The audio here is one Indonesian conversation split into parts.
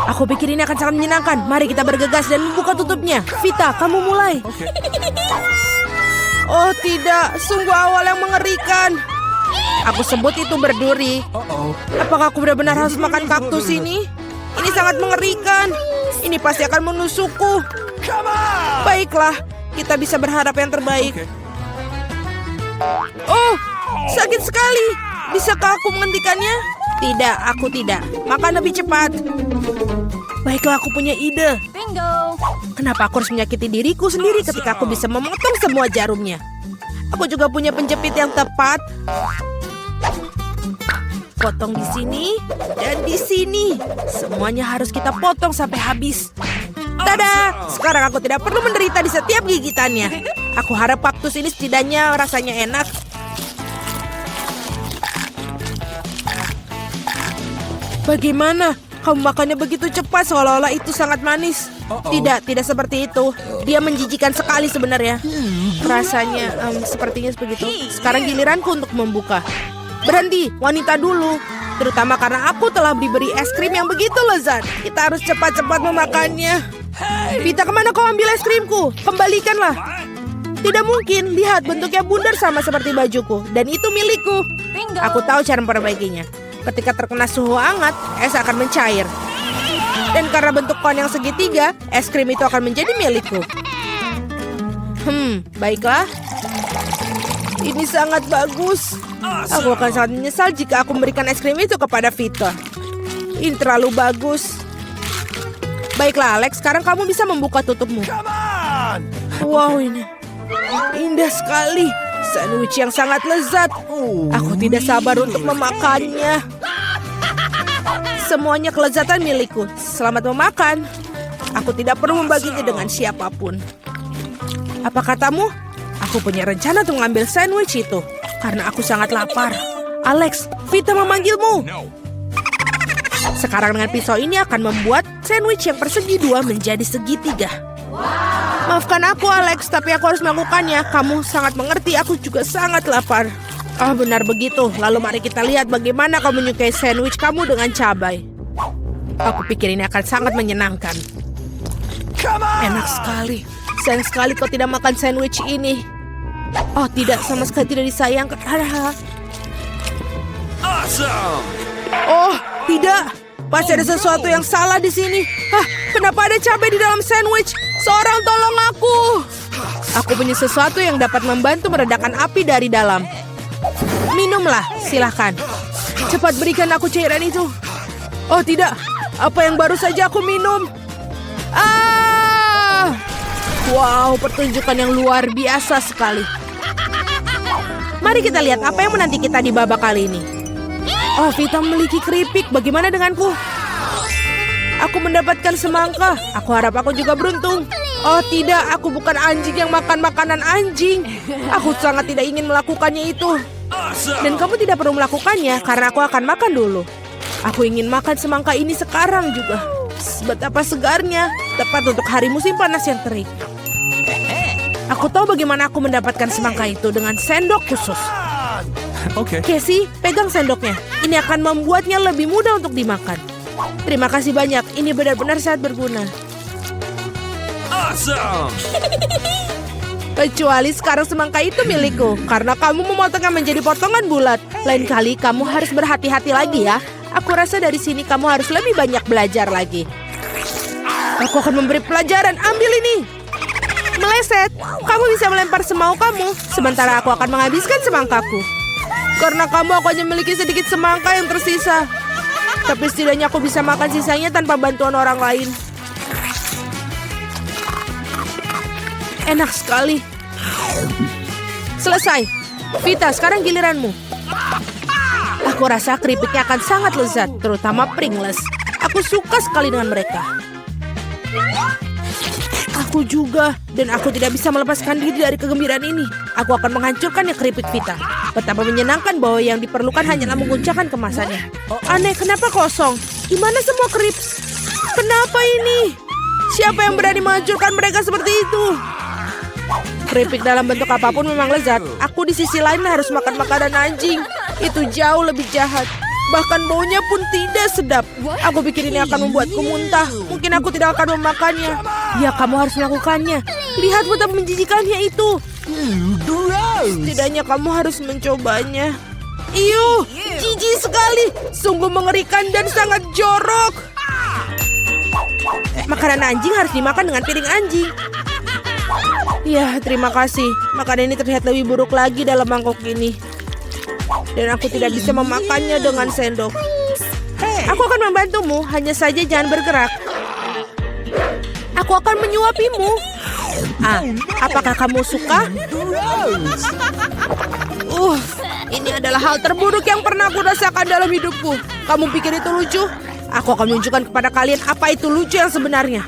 Aku pikir ini akan sangat menyenangkan. Mari kita bergegas dan membuka tutupnya. Vita, kamu mulai. Oh tidak, sungguh awal yang mengerikan. Aku sebut itu berduri. Apakah aku benar-benar harus makan kaktus ini? Ini sangat mengerikan. Ini pasti akan menusukku. Baiklah, kita bisa berharap yang terbaik. Oh, sakit sekali. Bisakah aku menghentikannya? Tidak, aku tidak. Makan lebih cepat. Baiklah, aku punya ide. Bingo. Kenapa aku harus menyakiti diriku sendiri ketika aku bisa memotong semua jarumnya? Aku juga punya penjepit yang tepat. Potong di sini dan di sini. Semuanya harus kita potong sampai habis. Tada! Sekarang aku tidak perlu menderita di setiap gigitannya. Aku harap kaktus ini setidaknya rasanya enak. Bagaimana? Kamu makannya begitu cepat seolah-olah itu sangat manis. Tidak seperti itu. Dia menjijikan sekali sebenarnya. Rasanya sepertinya begitu. Sekarang giliranku untuk membuka. Berhenti, wanita dulu. Terutama karena aku telah diberi es krim yang begitu lezat. Kita harus cepat-cepat memakannya. Vita, kemana kau ambil es krimku? Kembalikanlah. Tidak mungkin, lihat bentuknya bundar sama seperti bajuku. Dan itu milikku. Bingo. Aku tahu cara memperbaikinya. Ketika terkena suhu hangat, es akan mencair. Dan karena bentuk kon yang segitiga, es krim itu akan menjadi milikku. Baiklah. Ini sangat bagus. Aku akan sangat menyesal jika aku memberikan es krim itu kepada Vita. Ini terlalu bagus. Baiklah, Alex, sekarang kamu bisa membuka tutupmu. Wow, ini indah sekali. Sandwich yang sangat lezat. Aku tidak sabar untuk memakannya. Semuanya kelezatan milikku. Selamat memakan. Aku tidak perlu membaginya dengan siapapun. Apa katamu? Aku punya rencana untuk mengambil sandwich itu. Karena aku sangat lapar. Alex, Vita memanggilmu. Sekarang dengan pisau ini akan membuat sandwich yang persegi dua menjadi segitiga. Maafkan aku, Alex, tapi aku harus melakukannya. Kamu sangat mengerti, aku juga sangat lapar. Oh, benar begitu. Lalu mari kita lihat bagaimana kau menyukai sandwich kamu dengan cabai. Aku pikir ini akan sangat menyenangkan. Enak sekali. Sayang sekali kau tidak makan sandwich ini. Oh, tidak, sama sekali tidak disayangkan. Oh, tidak. Pasti ada sesuatu yang salah di sini. Kenapa ada cabai di dalam sandwich? Seorang tolong aku. Aku punya sesuatu yang dapat membantu meredakan api dari dalam. Minumlah, silahkan. Cepat berikan aku cairan itu. Oh tidak, apa yang baru saja aku minum? Wow, pertunjukan yang luar biasa sekali. Mari kita lihat apa yang menanti kita di babak kali ini. Oh, Vita memiliki keripik. Bagaimana denganku? Aku mendapatkan semangka. Aku harap aku juga beruntung. Oh tidak, aku bukan anjing yang makan makanan anjing. Aku sangat tidak ingin melakukannya itu. Dan kamu tidak perlu melakukannya karena aku akan makan dulu. Aku ingin makan semangka ini sekarang juga. Betapa segarnya. Tepat untuk hari musim panas yang terik. Aku tahu bagaimana aku mendapatkan semangka itu dengan sendok khusus. Casey, pegang sendoknya. Ini akan membuatnya lebih mudah untuk dimakan. Terima kasih banyak. Ini benar-benar sangat berguna. Kecuali sekarang semangka itu milikku. Karena kamu memotongnya menjadi potongan bulat. Lain kali kamu harus berhati-hati lagi ya. Aku rasa dari sini kamu harus lebih banyak belajar lagi. Aku akan memberi pelajaran. Ambil ini. Meleset. Kamu bisa melempar semau kamu. Sementara aku akan menghabiskan semangkaku. Karena kamu aku hanya memiliki sedikit semangka yang tersisa. Tapi setidaknya aku bisa makan sisanya tanpa bantuan orang lain. Enak sekali. Selesai. Vita, sekarang giliranmu. Aku rasa keripiknya akan sangat lezat, terutama Pringles. Aku suka sekali dengan mereka. Aku juga, dan aku tidak bisa melepaskan diri dari kegembiraan ini. Aku akan menghancurkannya keripik Vita. Betapa menyenangkan bahwa yang diperlukan hanyalah menguncangkan kemasannya. Aneh, kenapa kosong? Di mana semua krips? Kenapa ini? Siapa yang berani menghancurkan mereka seperti itu? Keripik dalam bentuk apapun memang lezat. Aku di sisi lain harus makan makanan anjing. Itu jauh lebih jahat. Bahkan baunya pun tidak sedap. Aku pikir ini akan membuatku muntah. Mungkin aku tidak akan memakannya. Ya, kamu harus melakukannya. Lihat betapa menjijikannya itu. Setidaknya kamu harus mencobanya. Iuh, jijik sekali. Sungguh mengerikan dan sangat jorok. Makanan anjing harus dimakan dengan piring anjing. Ya, terima kasih. Makanan ini terlihat lebih buruk lagi dalam mangkok ini. Dan aku tidak bisa memakannya dengan sendok. Aku akan membantumu, hanya saja jangan bergerak. Aku akan menyuapimu. Apakah kamu suka? Ini adalah hal terburuk yang pernah aku rasakan dalam hidupku. Kamu pikir itu lucu? Aku akan menunjukkan kepada kalian apa itu lucu yang sebenarnya.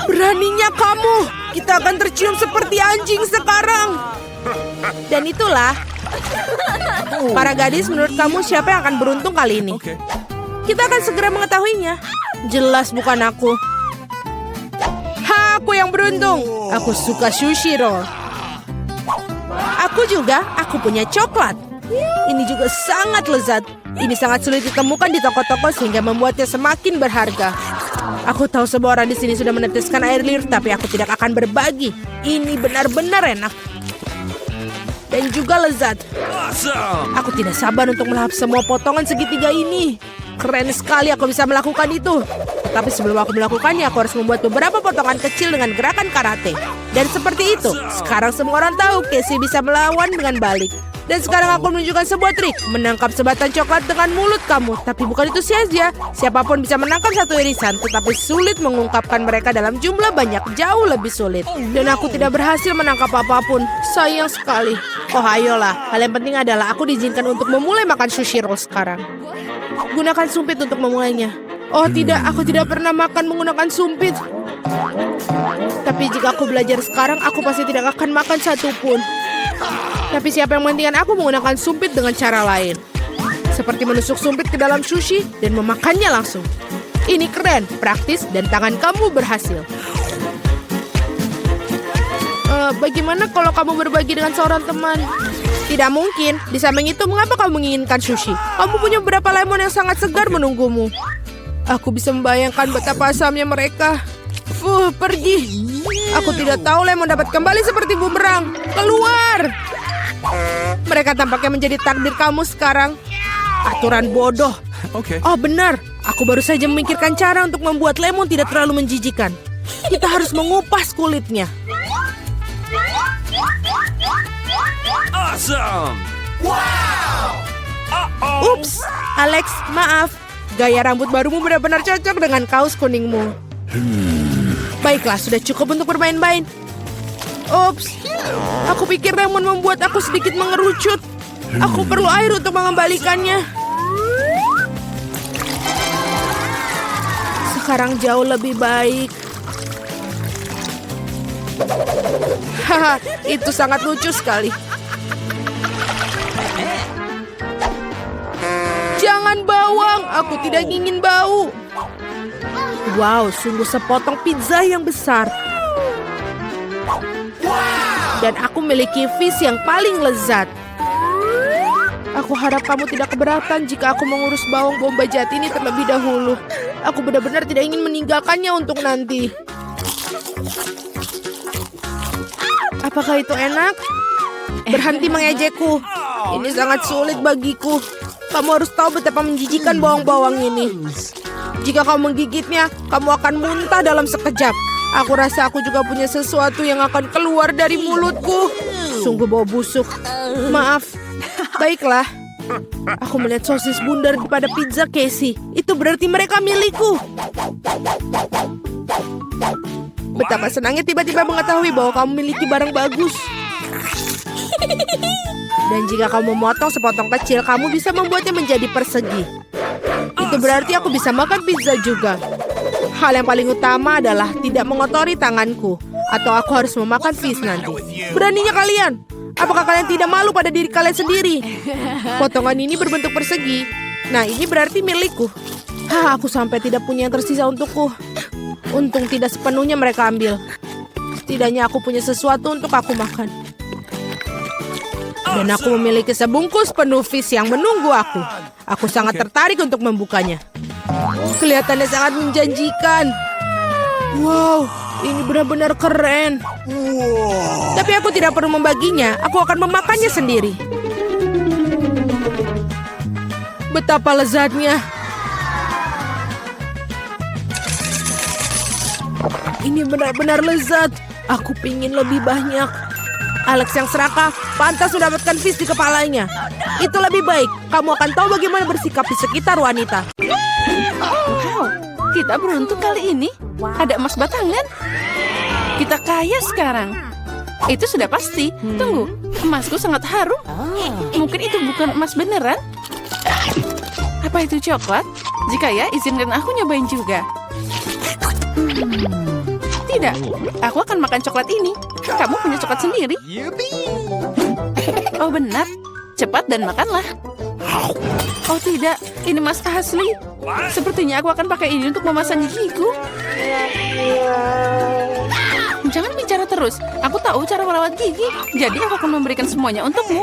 Beraninya kamu. Kita akan tercium seperti anjing sekarang. Dan itulah. Para gadis, menurut kamu siapa yang akan beruntung kali ini? Kita akan segera mengetahuinya. Jelas bukan aku. Aku yang beruntung. Aku suka sushi roll. Aku juga, aku punya coklat. Ini juga sangat lezat. Ini sangat sulit ditemukan di toko-toko sehingga membuatnya semakin berharga. Aku tahu semua orang di sini sudah meneteskan air liur, tapi aku tidak akan berbagi. Ini benar-benar enak. Dan juga lezat. Aku tidak sabar untuk melahap semua potongan segitiga ini. Keren sekali aku bisa melakukan itu. Tetapi sebelum aku melakukannya, aku harus membuat beberapa potongan kecil dengan gerakan karate. Dan seperti itu, sekarang semua orang tahu Casey bisa melawan dengan balik. Dan sekarang aku menunjukkan sebuah trik. Menangkap sebatang coklat dengan mulut kamu. Tapi bukan itu saja. Siapapun bisa menangkap satu irisan. Tetapi sulit mengungkapkan mereka dalam jumlah banyak. Jauh lebih sulit. Dan aku tidak berhasil menangkap apapun. Sayang sekali. Oh ayolah. Hal yang penting adalah aku diizinkan untuk memulai makan sushi roll sekarang. Gunakan sumpit untuk memulainya. Oh tidak, aku tidak pernah makan menggunakan sumpit. Tapi jika aku belajar sekarang, aku pasti tidak akan makan satupun. Tapi siapa yang menghentikan aku menggunakan sumpit dengan cara lain? Seperti menusuk sumpit ke dalam sushi dan memakannya langsung. Ini keren, praktis, dan tangan kamu berhasil. Bagaimana kalau kamu berbagi dengan seorang teman? Tidak mungkin. Di samping itu, mengapa kamu menginginkan sushi? Kamu punya beberapa lemon yang sangat segar menunggumu. Aku bisa membayangkan betapa asamnya mereka. Pergi. Aku tidak tahu lemon dapat kembali seperti bumerang. Keluar. Mereka tampaknya menjadi takdir kamu sekarang. Aturan bodoh. Oh benar. Aku baru saja memikirkan cara untuk membuat lemon tidak terlalu menjijikan. Kita harus mengupas kulitnya. Awesome! Wow! Ups, Alex, maaf. Gaya rambut barumu benar-benar cocok dengan kaos kuningmu. Baiklah, sudah cukup untuk bermain-main. Ups, aku pikir lemon membuat aku sedikit mengerucut. Aku perlu air untuk mengembalikannya. Sekarang jauh lebih baik. Haha, itu sangat lucu sekali. Jangan bawang, aku tidak ingin bau. Wow, sungguh sepotong pizza yang besar. Dan aku memiliki fish yang paling lezat. Aku harap kamu tidak keberatan jika aku mengurus bawang bombay jahat ini terlebih dahulu. Aku benar-benar tidak ingin meninggalkannya untuk nanti. Apakah itu enak? Berhenti mengejekku. Ini sangat sulit bagiku. Kamu harus tahu betapa menjijikan bawang-bawang ini. Jika kamu menggigitnya, kamu akan muntah dalam sekejap. Aku rasa aku juga punya sesuatu yang akan keluar dari mulutku. Sungguh bau busuk. Maaf. Baiklah. Aku melihat sosis bundar pada pizza Casey. Itu berarti mereka milikku. Betapa senangnya tiba-tiba mengetahui bahwa kamu memiliki barang bagus. Dan jika kamu memotong sepotong kecil, kamu bisa membuatnya menjadi persegi. Itu berarti aku bisa makan pizza juga. Hal yang paling utama adalah tidak mengotori tanganku. Atau aku harus memakan fish nanti. Beraninya kalian. Apakah kalian tidak malu pada diri kalian sendiri? Potongan ini berbentuk persegi. Nah, ini berarti milikku. Aku sampai tidak punya yang tersisa untukku. Untung tidak sepenuhnya mereka ambil. Setidaknya aku punya sesuatu untuk aku makan. Dan aku memiliki sebungkus penuh fish yang menunggu aku. Aku sangat tertarik untuk membukanya. Kelihatannya sangat menjanjikan. Wow, ini benar-benar keren. Tapi aku tidak perlu membaginya. Aku akan memakannya sendiri. Betapa lezatnya. Ini benar-benar lezat. Aku pingin lebih banyak. Alex yang serakah pantas mendapatkan fish di kepalanya. Itu lebih baik. Kamu akan tahu bagaimana bersikap di sekitar wanita. Wow, kita beruntung kali ini. Ada emas batangan. Kita kaya sekarang. Itu sudah pasti. Tunggu, emasku sangat harum. Mungkin itu bukan emas beneran. Apa itu coklat? Jika ya, izinkan aku nyobain juga. Tidak, aku akan makan coklat ini. Kamu punya coklat sendiri. Oh benar, cepat dan makanlah. Oh tidak, ini emas asli. Sepertinya aku akan pakai ini untuk memasang gigiku. Jangan bicara terus. Aku tahu cara merawat gigi. Jadi aku akan memberikan semuanya untukmu.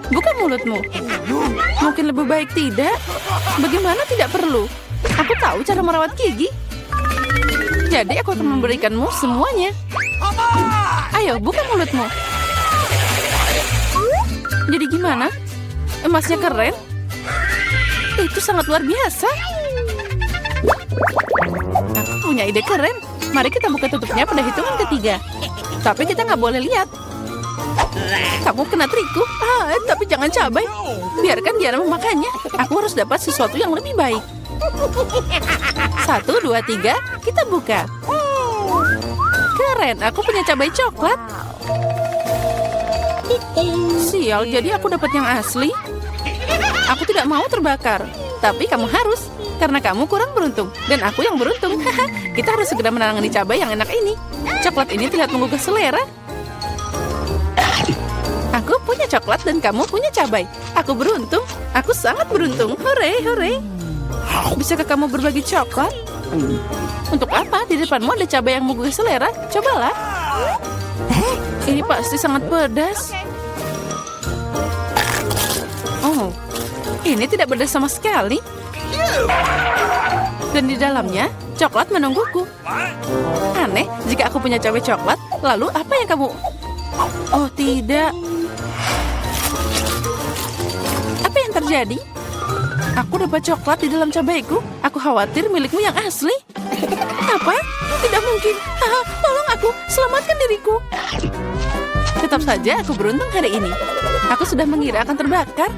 Bukan mulutmu. Mungkin lebih baik tidak. Bagaimana tidak perlu? Aku tahu cara merawat gigi. Jadi aku akan memberikanmu semuanya. Ayo, buka mulutmu. Jadi gimana? Emasnya keren? Itu sangat luar biasa. Aku punya ide keren. Mari kita buka tutupnya pada hitungan ketiga. Tapi kita nggak boleh lihat. Kamu kena trikku. Tapi jangan cabai. Biarkan Diana memakannya. Aku harus dapat sesuatu yang lebih baik. 1, 2, 3, kita buka. Keren, aku punya cabai coklat. Sial, jadi aku dapat yang asli. Aku tidak mau terbakar. Tapi kamu harus, karena kamu kurang beruntung. Dan aku yang beruntung. Kita harus segera menangani cabai yang enak ini. Coklat ini terlihat menggugah selera. Aku punya coklat dan kamu punya cabai. Aku beruntung. Aku sangat beruntung. Hore, hore. Bisakah kamu berbagi coklat? Untuk apa? Di depanmu ada cabai yang menggugah selera. Cobalah. Ini pasti sangat pedas. Oh, ini tidak pedas sama sekali. Dan di dalamnya, coklat menungguku. Aneh, jika aku punya cabai coklat, lalu apa yang kamu... Oh, tidak. Apa yang terjadi? Aku dapat coklat di dalam cabaiku. Aku khawatir milikmu yang asli. Apa? Tidak mungkin. Tolong aku, selamatkan diriku. Tetap saja aku beruntung hari ini. Aku sudah mengira akan terbakar.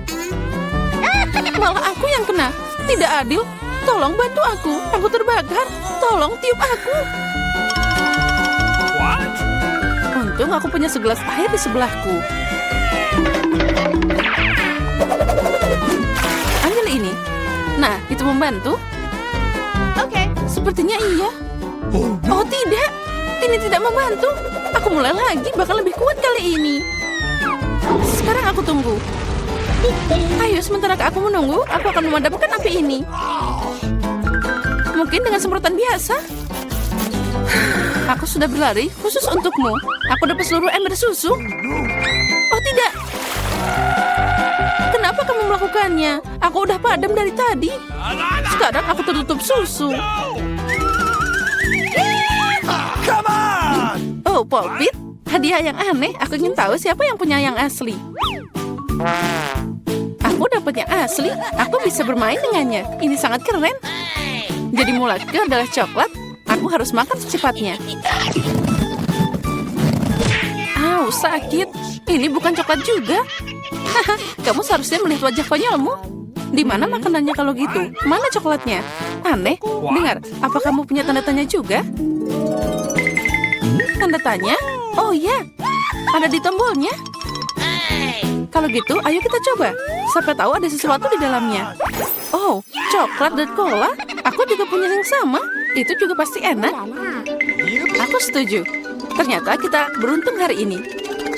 Malah aku yang kena. Tidak adil. Tolong bantu aku. Aku terbakar. Tolong tiup aku. Untung aku punya segelas air di sebelahku. Ambil ini. Nah, itu membantu. Oke, sepertinya iya. Oh tidak, ini tidak membantu. Aku mulai lagi, bakal lebih kuat kali ini. Sekarang aku tunggu. Ayo, sementara aku menunggu, aku akan memadamkan api ini. Mungkin dengan semprotan biasa. Aku sudah berlari khusus untukmu. Aku dapat seluruh ember susu. Oh tidak. Kenapa kamu melakukannya? Aku udah padam dari tadi. Sekarang aku tertutup susu. Oh, Popit. Hadiah yang aneh. Aku ingin tahu siapa yang punya yang asli. Aku dapat yang asli. Aku bisa bermain dengannya. Ini sangat keren. Jadi mulutku adalah coklat. Aku harus makan secepatnya. Au, sakit. Ini bukan coklat juga. Kamu seharusnya melihat wajah konyolmu. Di mana makanannya kalau gitu? Mana coklatnya? Aneh. Dengar, apa kamu punya tanda tanya juga? Tanda tanya? Oh iya, ada di tombolnya. Kalau gitu, ayo kita coba. Siapa tahu ada sesuatu di dalamnya. Oh, coklat dan cola. Aku juga punya yang sama. Itu juga pasti enak. Aku setuju. Ternyata kita beruntung hari ini.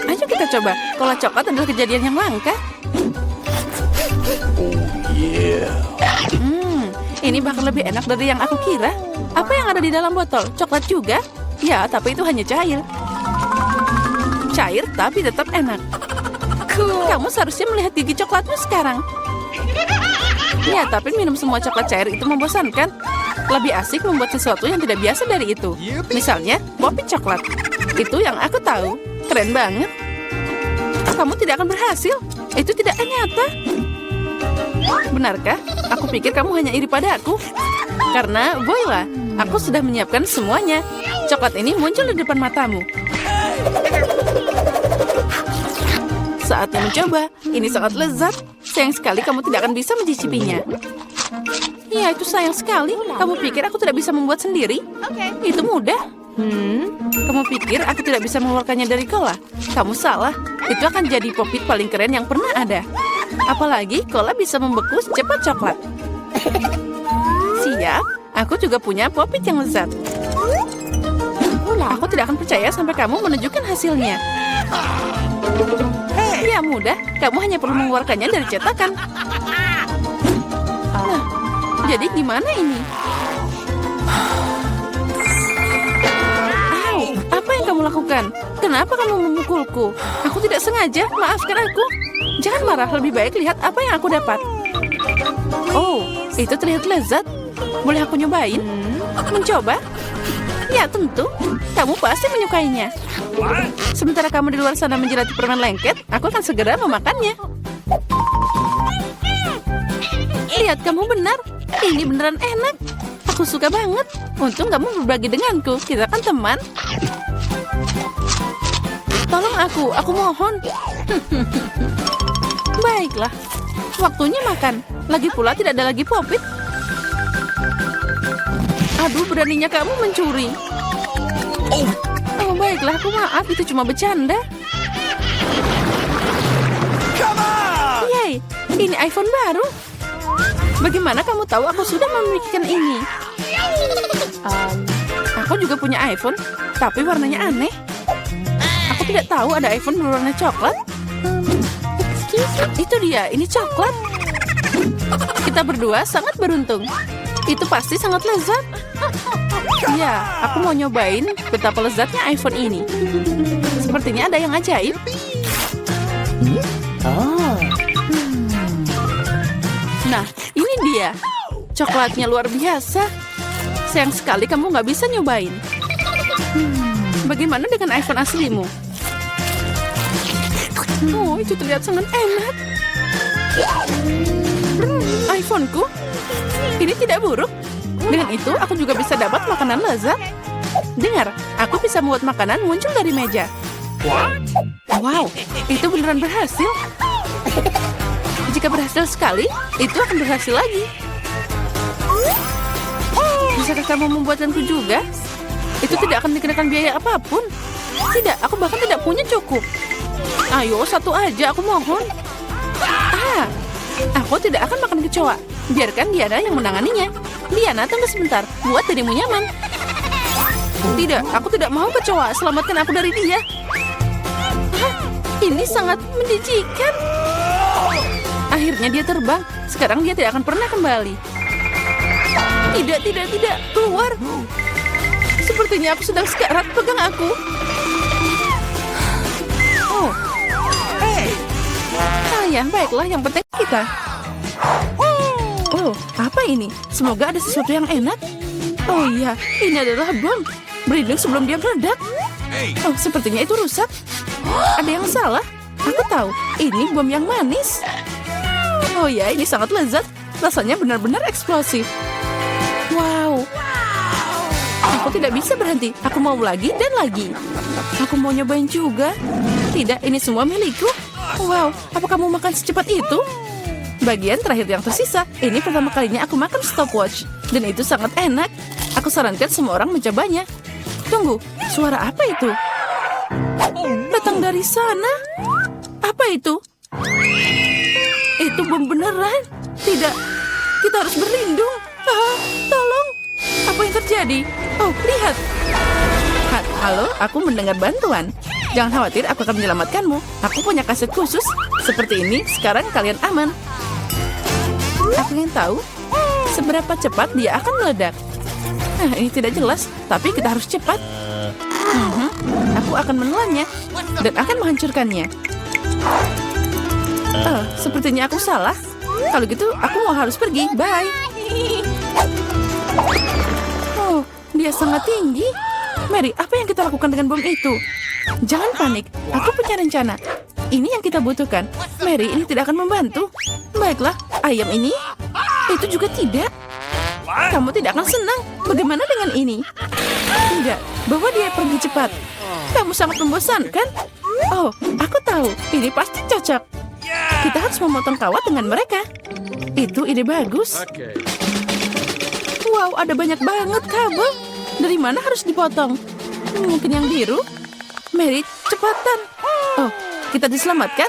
Ayo kita coba. Cola coklat adalah kejadian yang langka. Ini bakal lebih enak dari yang aku kira. Apa yang ada di dalam botol? Coklat juga? Ya, tapi itu hanya cair. Cair tapi tetap enak. Kamu seharusnya melihat gigi coklatmu sekarang. Ya, tapi minum semua coklat cair itu membosankan. Lebih asik membuat sesuatu yang tidak biasa dari itu. Misalnya, popit coklat. Itu yang aku tahu. Keren banget. Kamu tidak akan berhasil. Itu tidak nyata. Benarkah? Aku pikir kamu hanya iri pada aku. Karena, voila, aku sudah menyiapkan semuanya. Coklat ini muncul di depan matamu. Saatnya mencoba. Ini sangat lezat. Sayang sekali kamu tidak akan bisa mencicipinya. Ya, itu sayang sekali. Kamu pikir aku tidak bisa membuat sendiri? Itu mudah. Kamu pikir aku tidak bisa mengeluarkannya dari cola? Kamu salah. Itu akan jadi popit paling keren yang pernah ada. Apalagi cola bisa membeku secepat coklat. Siap. Aku juga punya popit yang lezat. Aku tidak akan percaya sampai kamu menunjukkan hasilnya. Ya mudah, kamu hanya perlu mengeluarkannya dari cetakan. Nah, jadi gimana ini? Au, apa yang kamu lakukan? Kenapa kamu memukulku? Aku tidak sengaja, maafkan aku. Jangan marah, lebih baik lihat apa yang aku dapat. Oh, itu terlihat lezat. Boleh aku nyobain? Mencoba? Ya tentu, kamu pasti menyukainya. Sementara kamu di luar sana menjelati permen lengket, aku akan segera memakannya. Lihat, kamu benar. Ini beneran enak. Aku suka banget. Untung kamu berbagi denganku. Kita kan teman. Tolong aku mohon. Baiklah, waktunya makan. Lagi pula tidak ada lagi popit. Aduh, beraninya kamu mencuri. Oh, baiklah, aku maaf. Itu cuma bercanda. Yeay, ini iPhone baru. Bagaimana kamu tahu aku sudah memikirkan ini? Aku juga punya iPhone, tapi warnanya aneh. Aku tidak tahu ada iPhone berwarna coklat. Itu dia, ini coklat. Kita berdua sangat beruntung. Itu pasti sangat lezat. Ya, aku mau nyobain betapa lezatnya iPhone ini. Sepertinya ada yang ajaib. Nah, ini dia. Coklatnya luar biasa. Sayang sekali kamu nggak bisa nyobain. Bagaimana dengan iPhone aslimu? Oh, itu terlihat sangat enak. iPhoneku? Ini tidak buruk. Dengan itu, aku juga bisa dapat makanan lezat. Dengar, aku bisa membuat makanan muncul dari meja. Wow, itu beneran berhasil. Jika berhasil sekali, itu akan berhasil lagi. Bisakah kamu membuatkanku juga? Itu tidak akan dikenakan biaya apapun. Tidak, aku bahkan tidak punya cukup. Ayo, satu aja, aku mohon. Aku tidak akan makan kecoa. Biarkan Diana yang menanganinya. Diana, tunggu sebentar. Buat dirimu nyaman. Tidak, aku tidak mau kecoa. Selamatkan aku dari dia. Ini sangat menjijikan. Akhirnya dia terbang. Sekarang dia tidak akan pernah kembali. Tidak. Keluar. Sepertinya aku sedang sekarat. Pegang aku. Oh. Ya, baiklah. Yang penting kita. Oh, apa ini? Semoga ada sesuatu yang enak. Oh iya, ini adalah bom. Berlindung sebelum dia meledak. Oh, sepertinya itu rusak. Ada yang salah. Aku tahu, ini bom yang manis. Oh ya, ini sangat lezat. Rasanya benar-benar eksplosif. Wow. Aku tidak bisa berhenti. Aku mau lagi dan lagi. Aku mau nyobain juga. Tidak, ini semua milikku. Wow, apa kamu makan secepat itu? Bagian terakhir yang tersisa. Ini pertama kalinya aku makan stopwatch. Dan itu sangat enak. Aku sarankan semua orang mencobanya. Tunggu, suara apa itu? Datang dari sana. Apa itu? Itu bom beneran. Tidak, kita harus berlindung. Tolong. Apa yang terjadi? Oh, lihat. Halo, aku mendengar bantuan. Jangan khawatir, aku akan menyelamatkanmu. Aku punya kaset khusus. Seperti ini, sekarang kalian aman. Aku ingin tahu seberapa cepat dia akan meledak. Ini tidak jelas, tapi kita harus cepat. Aku akan menelannya dan akan menghancurkannya. Sepertinya aku salah. Kalau gitu, aku mau harus pergi. Bye. Oh, dia sangat tinggi. Mary, apa yang kita lakukan dengan bom itu? Jangan panik, aku punya rencana. Ini yang kita butuhkan. Mary, ini tidak akan membantu. Baiklah, ayam ini? Itu juga tidak. Kamu tidak akan senang. Bagaimana dengan ini? Tidak, bawa dia pergi cepat. Kamu sangat membosankan. Oh, aku tahu. Ini pasti cocok. Kita harus memotong kawat dengan mereka. Itu ide bagus. Wow, ada banyak banget kabel. Dari mana harus dipotong? Mungkin yang biru? Mary, cepatan. Oh, kita diselamatkan?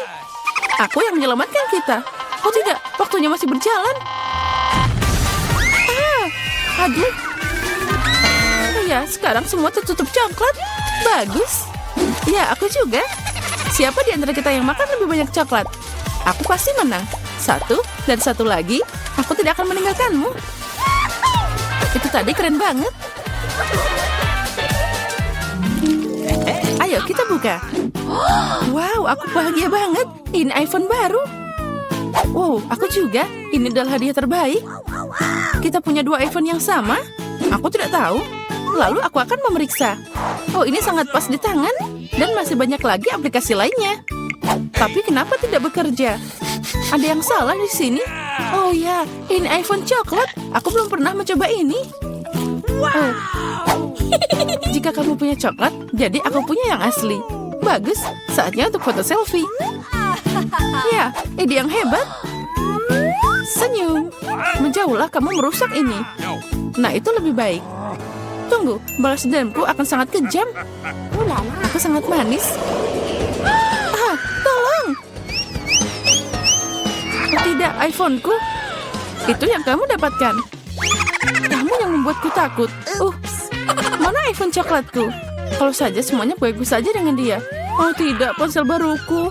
Aku yang menyelamatkan kita. Oh tidak, waktunya masih berjalan. Aduh. Ya, sekarang semua tertutup coklat. Bagus. Ya, aku juga. Siapa di antara kita yang makan lebih banyak coklat? Aku pasti menang. 1 dan 1 lagi. Aku tidak akan meninggalkanmu. Itu tadi keren banget. Ayo kita buka. Wow, aku bahagia banget. Ini iPhone baru. Wow, aku juga. Ini adalah hadiah terbaik. Kita punya 2 iPhone yang sama? Aku tidak tahu. Lalu aku akan memeriksa. Oh, ini sangat pas di tangan. Dan masih banyak lagi aplikasi lainnya. Tapi kenapa tidak bekerja? Ada yang salah di sini. Oh ya, ini iPhone coklat. Aku belum pernah mencoba ini. Oh. Jika kamu punya coklat, jadi aku punya yang asli. Bagus, saatnya untuk foto selfie. Ya, ide yang hebat. Senyum. Menjauhlah, kamu merusak ini. Nah, itu lebih baik. Tunggu, balas dendamku akan sangat kejam. Aku sangat manis. Tolong. Tidak, iPhone-ku. Itu yang kamu dapatkan. Kamu yang membuatku takut. Mana iPhone coklatku? Kalau saja semuanya bagus saja dengan dia. Oh tidak, ponsel baruku.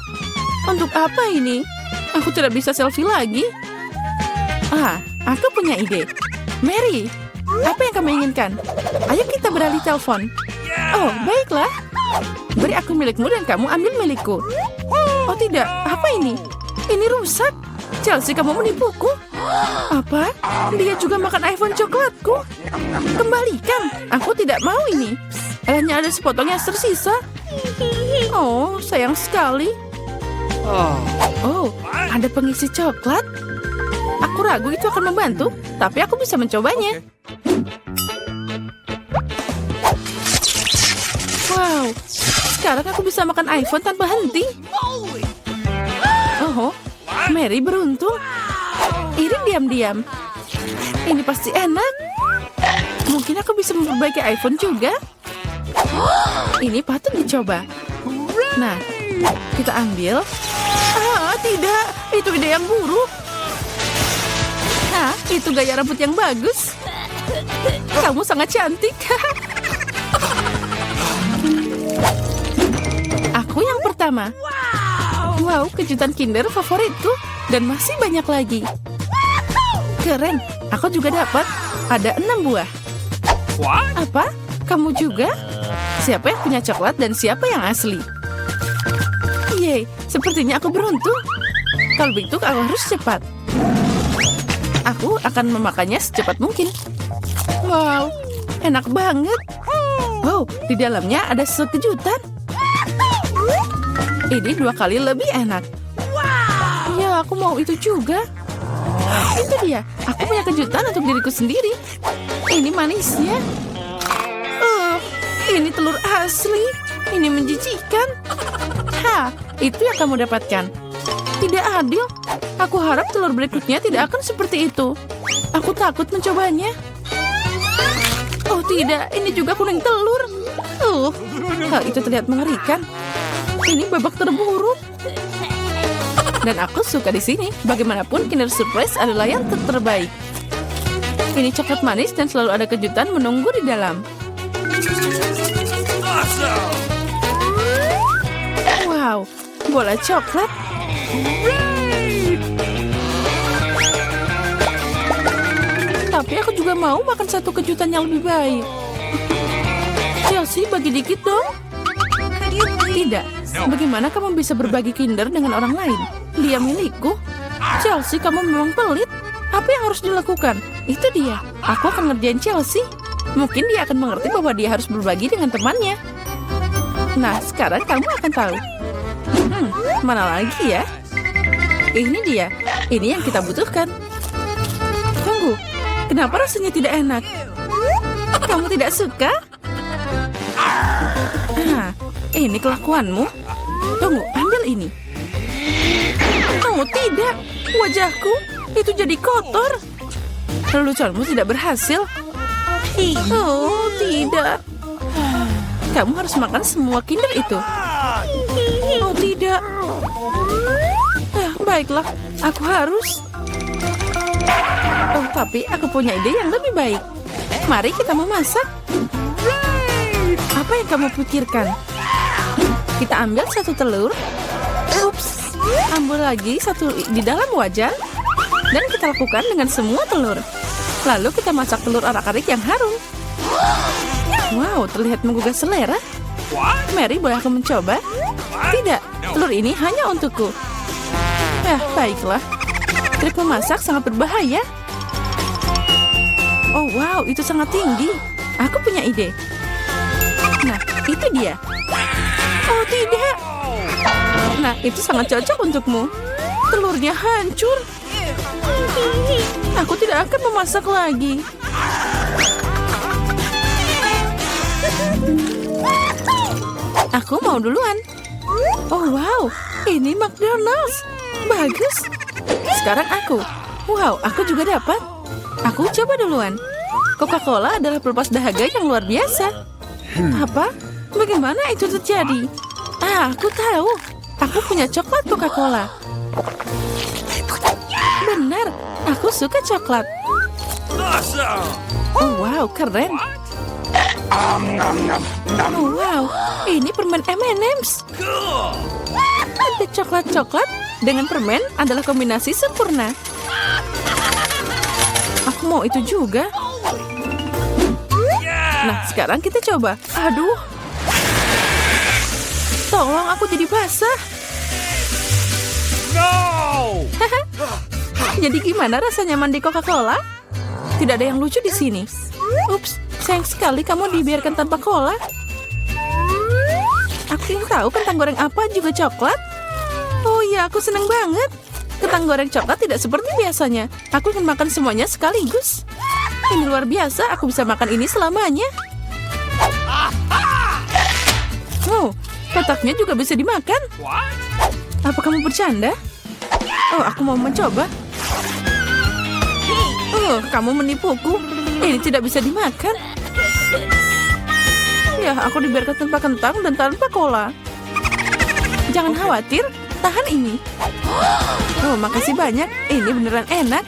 Untuk apa ini? Aku tidak bisa selfie lagi. Aku punya ide. Mary, apa yang kamu inginkan? Ayo kita beralih telepon. Oh, baiklah. Beri aku milikmu dan kamu ambil milikku. Oh tidak, apa ini? Ini rusak. Chelsea, kamu menipuku. Apa? Dia juga makan iPhone coklatku. Kembalikan. Aku tidak mau ini. Hanya ada sepotong yang tersisa. Oh, sayang sekali. Oh, ada pengisi coklat. Aku ragu itu akan membantu, tapi aku bisa mencobanya. Wow, sekarang aku bisa makan iPhone tanpa henti. Oh, Mary beruntung. Iring diam-diam. Ini pasti enak. Mungkin aku bisa memperbaiki iPhone juga. Ini patut dicoba. Nah, kita ambil. Tidak. Itu ide yang buruk. Itu gaya rambut yang bagus. Kamu sangat cantik. Aku yang pertama. Wow, kejutan Kinder favoritku. Dan masih banyak lagi. Keren, aku juga dapat. Ada 6 buah. Apa? Kamu juga? Siapa yang punya coklat dan siapa yang asli? Yeay, sepertinya aku beruntung. Kalau begitu aku harus cepat. Aku akan memakannya secepat mungkin. Wow, enak banget. Oh, di dalamnya ada sesuatu kejutan. Ini 2 kali lebih enak. Ya, aku mau itu juga. Itu dia, aku punya kejutan untuk diriku sendiri. Ini manisnya. Ini telur asli. Ini menjijikan. Itu yang kamu dapatkan. Tidak adil. Aku harap telur berikutnya tidak akan seperti itu. Aku takut mencobanya. Oh tidak, ini juga kuning telur. Hal itu terlihat mengerikan. Ini babak terburuk. Dan aku suka di sini. Bagaimanapun, Kinder Surprise adalah yang terbaik. Ini coklat manis dan selalu ada kejutan menunggu di dalam. Wow, bola coklat. Tapi aku juga mau makan satu kejutan yang lebih baik. Chelsea, bagi dikit dong. Tidak, Bagaimana kamu bisa berbagi Kinder dengan orang lain? Dia milikku. Chelsea, kamu memang pelit. Apa yang harus dilakukan? Itu dia. Aku akan ngerjain Chelsea. Mungkin dia akan mengerti bahwa dia harus berbagi dengan temannya. Nah, sekarang kamu akan tahu. Mana lagi ya? Ini dia. Ini yang kita butuhkan. Tunggu. Kenapa rasanya tidak enak? Kamu tidak suka? Ini kelakuanmu. Tunggu, ambil ini. Oh, tidak. Wajahku itu jadi kotor. Leluconmu tidak berhasil. Oh, tidak. Kamu harus makan semua Kinder itu. Oh, tidak. Baiklah, aku harus. Oh, tapi aku punya ide yang lebih baik. Mari kita memasak. Apa yang kamu pikirkan? Kita ambil satu telur. Ups. Ambil lagi satu di dalam wajan. Dan kita lakukan dengan semua telur. Lalu kita masak telur arak-arik yang harum. Wow, terlihat menggugah selera. Mary, boleh aku mencoba? Tidak, telur ini hanya untukku. Baiklah. Trik memasak sangat berbahaya. Oh, wow, itu sangat tinggi. Aku punya ide. Nah, itu dia. Oh, tidak. Nah, itu sangat cocok untukmu. Telurnya hancur. Aku tidak akan memasak lagi. Aku mau duluan. Oh, wow. Ini McDonald's. Bagus. Sekarang aku. Wow, aku juga dapat. Aku coba duluan. Coca-Cola adalah pelepas dahaga yang luar biasa. Apa? Bagaimana itu terjadi? Aku tahu. Aku punya coklat Coca-Cola. Benar, aku suka coklat. Oh, wow, keren. Oh, wow, ini permen M&M's. Ada coklat-coklat dengan permen adalah kombinasi sempurna. Aku mau itu juga. Nah, sekarang kita coba. Aduh. Tolong, aku jadi basah. No! Jadi gimana rasanya mandi Coca-Cola? Tidak ada yang lucu di sini. Ups, sayang sekali kamu dibiarkan tanpa cola. Aku ingin tahu kentang goreng apa juga coklat. Oh iya, aku senang banget. Kentang goreng coklat tidak seperti biasanya. Aku ingin makan semuanya sekaligus. Ini luar biasa, aku bisa makan ini selamanya. Oh, kotaknya juga bisa dimakan. Apa kamu bercanda? Oh, aku mau mencoba. Oh, kamu menipuku. Ini tidak bisa dimakan. Ya, aku dibiarkan tanpa kentang dan tanpa cola. Jangan khawatir, tahan ini. Oh, makasih banyak. Ini beneran enak.